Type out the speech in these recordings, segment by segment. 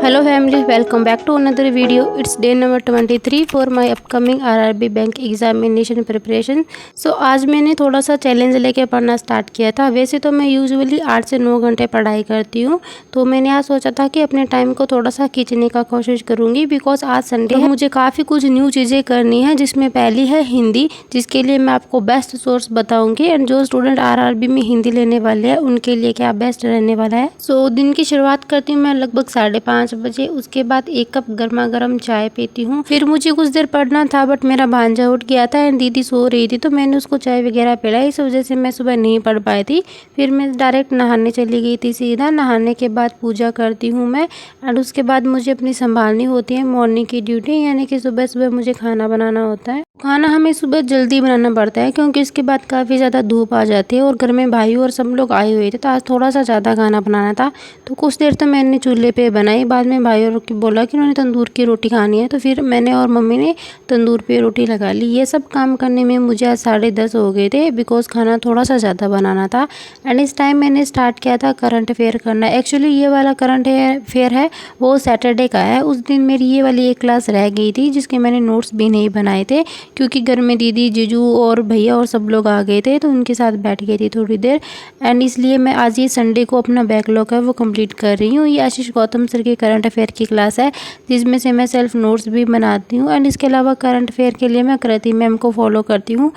Hello family, welcome back to another video. It's day number 23 for my upcoming RRB bank examination preparation. आज मैंने थोड़ा सा challenge लेके पढ़ना स्टार्ट किया था। वैसे तो मैं यूजुअली 8 से 9 घंटे पढ़ाई करती हूँ, तो मैंने आज सोचा था कि अपने टाइम को थोड़ा सा खींचने का कोशिश करूँगी, बिकॉज आज संडे है। मुझे काफ़ी कुछ न्यू चीज़ें करनी है, जिसमें पहली है हिंदी, जिसके लिए मैं आपको बेस्ट सोर्स बताऊँगी। एंड जो स्टूडेंट RRB में हिंदी लेने वाले हैं उनके लिए क्या बेस्ट रहने वाला है। दिन की शुरुआत करती हूँ मैं लगभग 5:30 बजे। उसके बाद 1 कप गर्मा गर्म चाय पीती हूँ। फिर मुझे कुछ देर पढ़ना था, बट मेरा भांजा उठ गया था एंड दीदी सो रही थी, तो मैंने उसको चाय वगैरह पिलाई। इस वजह से मैं सुबह नहीं पढ़ पाई थी। फिर मैं डायरेक्ट नहाने चली गई थी सीधा। नहाने के बाद पूजा करती हूँ मैं, एंड उसके बाद मुझे अपनी संभालनी होती है मॉर्निंग की ड्यूटी, यानी कि सुबह सुबह मुझे खाना बनाना होता है। खाना हमें सुबह जल्दी बनाना पड़ता है, क्योंकि इसके बाद काफ़ी ज़्यादा धूप आ जाती है और घर में भाई और सब लोग आए हुए थे, तो आज थोड़ा सा ज़्यादा खाना बनाना था। तो कुछ देर तो मैंने चूल्हे पे बनाई। बाद में भाई और बोला कि उन्होंने तंदूर की रोटी खानी है, तो फिर मैंने और मम्मी ने तंदूर पे रोटी लगा ली। ये सब काम करने में मुझे आज 10:30 हो गए थे, बिकॉज खाना थोड़ा सा ज़्यादा बनाना था। एंड इस टाइम मैंने स्टार्ट किया था करंट अफेयर करना। एक्चुअली ये वाला करंट अफेयर है वो सैटरडे का है। उस दिन मेरी ये वाली एक क्लास रह गई थी, जिसके मैंने नोट्स भी नहीं बनाए थे, क्योंकि घर में दीदी, जीजू और भैया और सब लोग आ गए थे, तो उनके साथ बैठ गई थी थोड़ी देर। एंड इसलिए मैं आज ये संडे को अपना बैकलॉग है वो कंप्लीट कर रही हूँ। ये आशीष गौतम सर की करंट अफेयर की क्लास है, जिसमें से मैं सेल्फ नोट्स भी बनाती हूँ। एंड इसके अलावा करंट अफेयर के लिए मैं कृति मैम को फॉलो करती हूँ,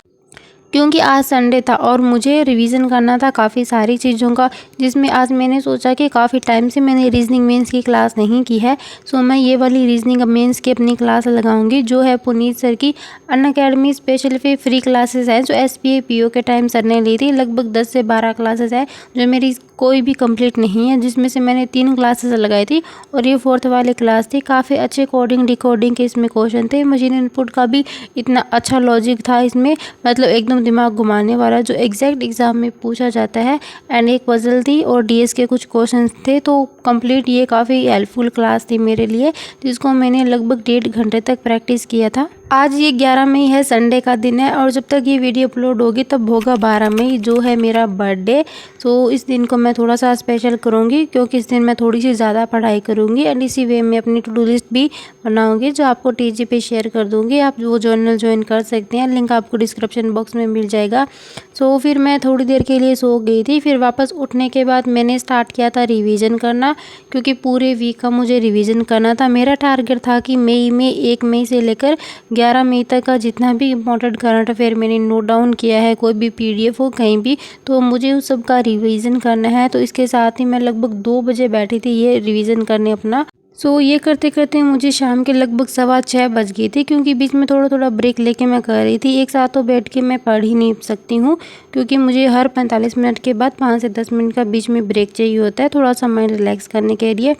क्योंकि आज संडे था और मुझे रिवीजन करना था काफ़ी सारी चीज़ों का, जिसमें आज मैंने सोचा कि काफ़ी टाइम से मैंने रीजनिंग मेंस की क्लास नहीं की है। मैं ये वाली रीजनिंग मेंस की अपनी क्लास लगाऊंगी, जो है पुनीत सर की अनअकैडमी स्पेशल पे फ्री क्लासेस हैं, जो SPA PO के टाइम सर ने ली थी। लगभग 10 से 12 क्लासेस है, जो मेरी कोई भी कंप्लीट नहीं है, जिसमें से मैंने 3 क्लासेस लगाई थी और ये 4th वाली क्लास थी। काफ़ी अच्छे कोडिंग डिकोडिंग के इसमें क्वेश्चन थे। मशीन इनपुट का भी इतना अच्छा लॉजिक था इसमें, मतलब एकदम दिमाग घुमाने वाला, जो एग्जैक्ट एग्जाम में पूछा जाता है। एंड एक पजल थी और DS के कुछ क्वेश्चंस थे। तो कंप्लीट ये काफ़ी हेल्पफुल क्लास थी मेरे लिए, जिसको मैंने लगभग 1.5 घंटे तक प्रैक्टिस किया था। आज ये 11 मई है, संडे का दिन है, और जब तक ये वीडियो अपलोड होगी तब होगा 12 मई, जो है मेरा बर्थडे। इस दिन को मैं थोड़ा सा स्पेशल करूँगी, क्योंकि इस दिन मैं थोड़ी सी ज़्यादा पढ़ाई करूँगी। एंड इसी वे में अपनी टू डू लिस्ट भी बनाऊँगी, जो आपको TG पे शेयर कर दूँगी। आप वो जर्नल ज्वाइन कर सकते हैं, लिंक आपको डिस्क्रिप्शन बॉक्स में मिल जाएगा। फिर मैं थोड़ी देर के लिए सो गई थी। फिर वापस उठने के बाद मैंने स्टार्ट किया था रिवीजन करना, क्योंकि पूरे वीक का मुझे रिवीजन करना था। मेरा टारगेट था कि मई में 1 मई से लेकर 11 मई तक का जितना भी इम्पोर्टेंट करंट अफेयर मैंने नोट डाउन किया है, कोई भी PDF हो कहीं भी, तो मुझे उस सब का रिवीजन करना है। तो इसके साथ ही मैं लगभग 2 बजे बैठी थी ये रिवीजन करने अपना। ये करते करते मुझे शाम के लगभग 6:15 बज गई थी, क्योंकि बीच में थोड़ा थोड़ा ब्रेक लेके मैं कर रही थी। एक साथ तो बैठ के मैं पढ़ ही नहीं सकती हूँ, क्योंकि मुझे हर 45 मिनट के बाद 5 से 10 मिनट का बीच में ब्रेक चाहिए होता है, थोड़ा सा माइंड रिलैक्स करने के लिए।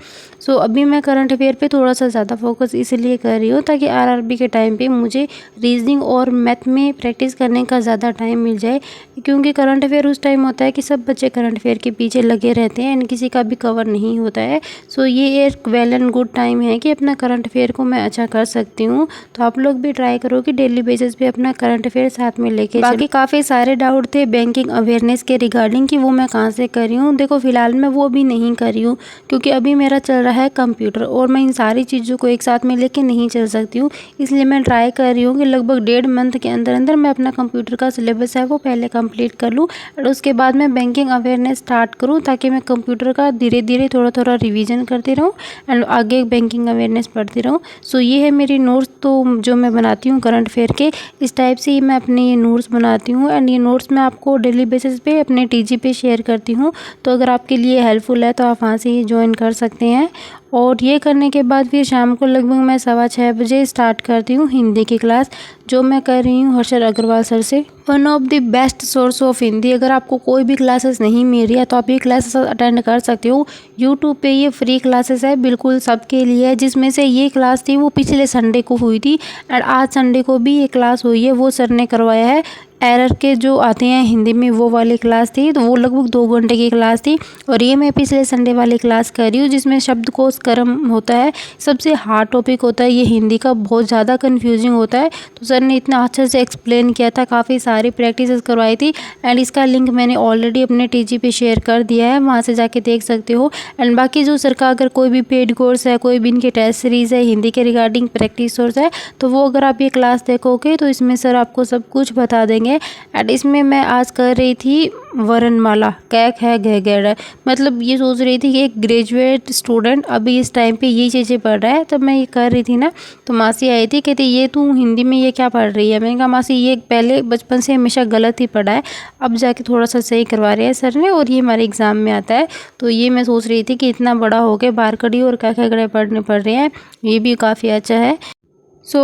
अभी मैं करंट अफेयर पे थोड़ा सा ज़्यादा फोकस इसलिए कर रही हूँ, ताकि RRB के टाइम पे मुझे रीजनिंग और मैथ में प्रैक्टिस करने का ज़्यादा टाइम मिल जाए, क्योंकि करंट अफेयर उस टाइम होता है कि सब बच्चे करंट अफेयर के पीछे लगे रहते हैं एंड किसी का भी कवर नहीं होता है। ये एक वेल एंड गुड टाइम है कि अपना करंट अफेयर को मैं अच्छा कर सकती हूँ। तो आप लोग भी ट्राई करो कि डेली बेसिस पे अपना करंट अफेयर साथ में लेके। बाकी काफ़ी सारे डाउट थे बैंकिंग अवेयरनेस के रिगार्डिंग कि वो मैं कहाँ से कर रही हूँ। देखो फिलहाल मैं वो भी नहीं कर रही हूँ, क्योंकि अभी मेरा चल रहा है कंप्यूटर, और मैं इन सारी चीज़ों को एक साथ में लेके नहीं चल सकती हूँ। इसलिए मैं ट्राई कर रही हूँ कि लगभग 1.5 मंथ के अंदर अंदर मैं अपना कंप्यूटर का सिलेबस है वो पहले कंप्लीट कर लूँ, और उसके बाद मैं बैंकिंग अवेयरनेस स्टार्ट करूँ, ताकि मैं कंप्यूटर का धीरे धीरे थोड़ा थोड़ा रिवीजन करती रहूँ एंड आगे बैंकिंग अवेयरनेस पढ़ती रहूँ। ये है मेरी नोट्स, तो जो मैं बनाती हूँ करंट अफेयर के, इस टाइप से ही मैं अपने ये नोट्स बनाती हूँ। एंड ये नोट्स मैं आपको डेली बेसिस पे अपने TG पे शेयर करती हूँ, तो अगर आपके लिए हेल्पफुल है तो आप वहाँ से ही ज्वाइन कर सकते हैं। और ये करने के बाद फिर शाम को लगभग मैं 6:15 बजे स्टार्ट करती हूँ हिंदी की क्लास, जो मैं कर रही हूँ हर्षद अग्रवाल सर से। One of the best source of Hindi. अगर आपको कोई भी क्लासेस नहीं मिल रही है तो आप ये क्लासेस अटेंड कर सकते हो। यूट्यूब पे ये फ्री क्लासेस है, बिल्कुल सबके लिए है, जिसमें से ये क्लास थी वो पिछले संडे को हुई थी, और आज संडे को भी ये क्लास हुई है, वो सर ने करवाया है। एरर के जो आते हैं हिंदी में वो वाली क्लास थी, तो वो लगभग 2 घंटे की क्लास थी। और ये मैं पिछले संडे वाली क्लास कर रही हूँ जिसमें शब्दकोश क्रम होता है, सबसे हार्ड टॉपिक होता है ये हिंदी का, बहुत ज़्यादा कन्फ्यूजिंग होता है। तो सर ने इतना अच्छे से एक्सप्लेन किया था, काफ़ी सारी प्रैक्टिसेस करवाई थी एंड इसका लिंक मैंने ऑलरेडी अपने टीजी पे शेयर कर दिया है, वहाँ से जाके देख सकते हो। एंड बाकी जो सर का अगर कोई भी पेड कोर्स है, कोई भी इनके टेस्ट सीरीज़ है हिंदी के रिगार्डिंग प्रैक्टिस कोर्स है, तो वो अगर आप ये क्लास देखोगे तो इसमें सर आपको सब कुछ बता देंगे। एंड इसमें मैं आज कर रही थी वर्णमाला, कैक है घ गैड़ है, मतलब ये सोच रही थी कि एक ग्रेजुएट स्टूडेंट अभी इस टाइम पे ये चीज़ें पढ़ रहा है। तब मैं ये कर रही थी ना, तो मासी आई थी, कहती ये तू हिंदी में ये क्या पढ़ रही है। मैंने कहा मासी ये पहले बचपन से हमेशा गलत ही पढ़ा है, अब जाके थोड़ा सा सही करवा रहे हैं सर ने, और ये हमारे एग्ज़ाम में आता है। तो ये मैं सोच रही थी कि इतना बड़ा हो गया बारकड़ी और क्या क्या पढ़ने पड़ रहे हैं, ये भी काफ़ी अच्छा है।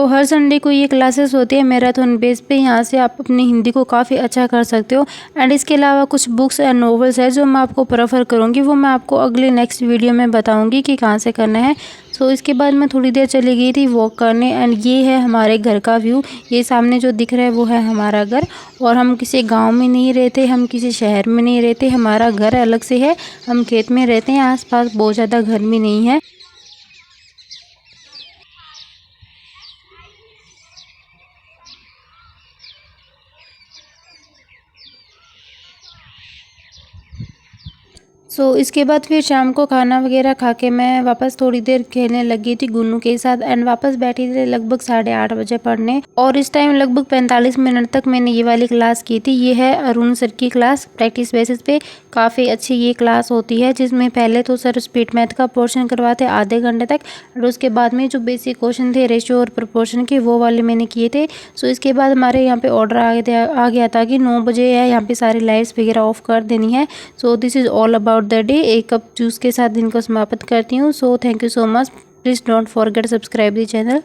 हर संडे को ये क्लासेस होती है मैराथन बेस पे, यहाँ से आप अपनी हिंदी को काफ़ी अच्छा कर सकते हो। एंड इसके अलावा कुछ बुक्स एंड नॉवेल्स है जो मैं आपको प्रेफर करूँगी, वो मैं आपको अगले नेक्स्ट वीडियो में बताऊँगी कि कहाँ से करना है। इसके बाद मैं थोड़ी देर चली गई थी वॉक करने एंड ये है हमारे घर का व्यू। ये सामने जो दिख रहा है वो है हमारा घर, और हम किसी गांव में नहीं रहते, हम किसी शहर में नहीं रहते, हमारा घर अलग से है, हम खेत में रहते हैं, आसपास बहुत ज़्यादा घर भी नहीं है। इसके बाद फिर शाम को खाना वगैरह खा के मैं वापस थोड़ी देर खेलने लगी थी गुन्नू के साथ एंड वापस बैठी थी लगभग 8:30 बजे पढ़ने। और इस टाइम लगभग 45 मिनट तक मैंने ये वाली क्लास की थी। ये है अरुण सर की क्लास, प्रैक्टिस बेसिस पे काफ़ी अच्छी ये क्लास होती है, जिसमें पहले तो सर स्पीड मैथ का पोर्शन करवाते आधे घंटे तक, और उसके बाद में जो बेसिक क्वेश्चन थे रेशियो और प्रोपोर्शन के वो वाले मैंने किए थे। इसके बाद हमारे यहाँ पे ऑर्डर आ गया था कि 9 बजे है यहाँ पे सारी लाइट्स वगैरह ऑफ कर देनी है। This is all about the day. एक कप जूस के साथ दिन को समाप्त करती हूँ। Thank you so much. Please don't forget subscribe the channel.